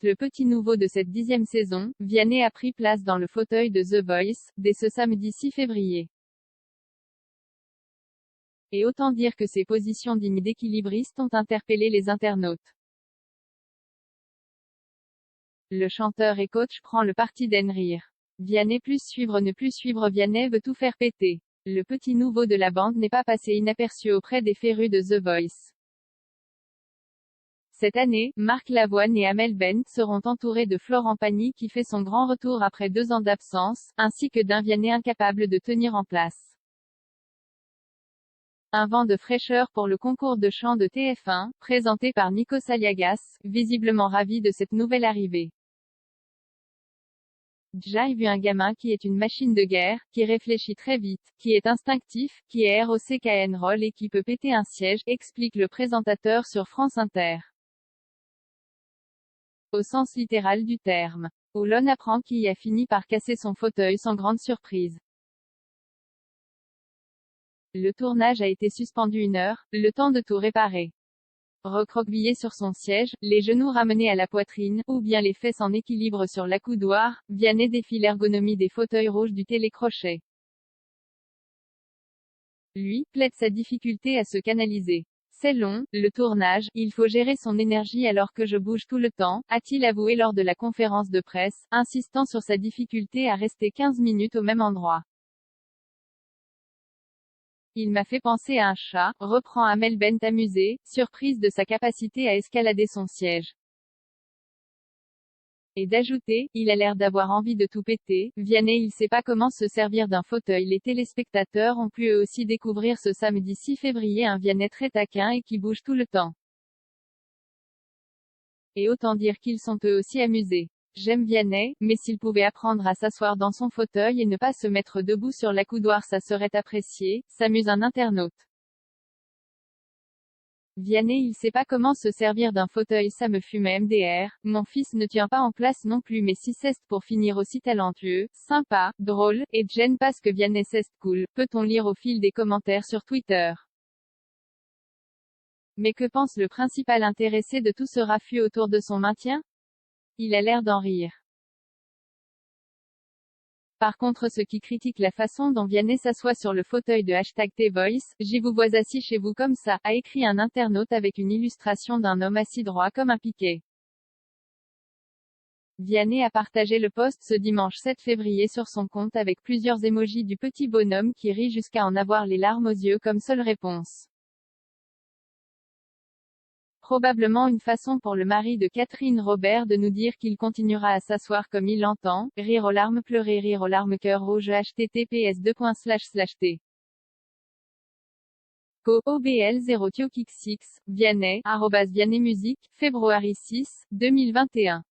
le petit nouveau de cette 10e saison, Vianney a pris place dans le fauteuil de The Voice, dès ce samedi 6 février. Et autant dire que ses positions dignes d'équilibriste ont interpellé les internautes. Le chanteur et coach prend le parti d'en rire. Vianney plus suivre ne plus suivre. Vianney veut tout faire péter. Le petit nouveau de la bande n'est pas passé inaperçu auprès des férus de The Voice. Cette année, Marc Lavoine et Amel Bent seront entourés de Florent Pagny qui fait son grand retour après 2 ans d'absence, ainsi que d'un Vianney incapable de tenir en place. Un vent de fraîcheur pour le concours de chant de TF1, présenté par Nikos Aliagas, visiblement ravi de cette nouvelle arrivée. J'ai vu un gamin qui est une machine de guerre, qui réfléchit très vite, qui est instinctif, qui est rock'n'roll et qui peut péter un siège, explique le présentateur sur France Inter. Au sens littéral du terme. Où l'on apprend qu'il a fini par casser son fauteuil sans grande surprise. Le tournage a été suspendu 1 heure, le temps de tout réparer. Recroquevillé sur son siège, les genoux ramenés à la poitrine, ou bien les fesses en équilibre sur l'accoudoir, Vianney défie l'ergonomie des fauteuils rouges du télécrochet. Lui, plaide sa difficulté à se canaliser. C'est long, le tournage, il faut gérer son énergie alors que je bouge tout le temps, a-t-il avoué lors de la conférence de presse, insistant sur sa difficulté à rester 15 minutes au même endroit. Il m'a fait penser à un chat, reprend Amel Bent amusée, surprise de sa capacité à escalader son siège. Et d'ajouter, il a l'air d'avoir envie de tout péter. Vianney il sait pas comment se servir d'un fauteuil. Les téléspectateurs ont pu eux aussi découvrir ce samedi 6 février un Vianney très taquin et qui bouge tout le temps. Et autant dire qu'ils sont eux aussi amusés. J'aime Vianney, mais s'il pouvait apprendre à s'asseoir dans son fauteuil et ne pas se mettre debout sur l'accoudoir ça serait apprécié, s'amuse un internaute. Vianney il sait pas comment se servir d'un fauteuil ça me fume MDR, mon fils ne tient pas en place non plus mais si c'est pour finir aussi talentueux, sympa, drôle, et gêne parce que Vianney c'est cool, peut-on lire au fil des commentaires sur Twitter. Mais que pense le principal intéressé de tout ce raffut autour de son maintien? Il a l'air d'en rire. Par contre ceux qui critiquent la façon dont Vianney s'assoit sur le fauteuil de #TVoice, j'y vous vois assis chez vous comme ça, a écrit un internaute avec une illustration d'un homme assis droit comme un piquet. Vianney a partagé le post ce dimanche 7 février sur son compte avec plusieurs émojis du petit bonhomme qui rit jusqu'à en avoir les larmes aux yeux comme seule réponse. Probablement une façon pour le mari de Catherine Robert de nous dire qu'il continuera à s'asseoir comme il l'entend, rire aux larmes pleurer rire aux larmes cœur rouge https://t. OBL 0 Tiokix6, Vianney, @Vianney Musique, février 6, 2021.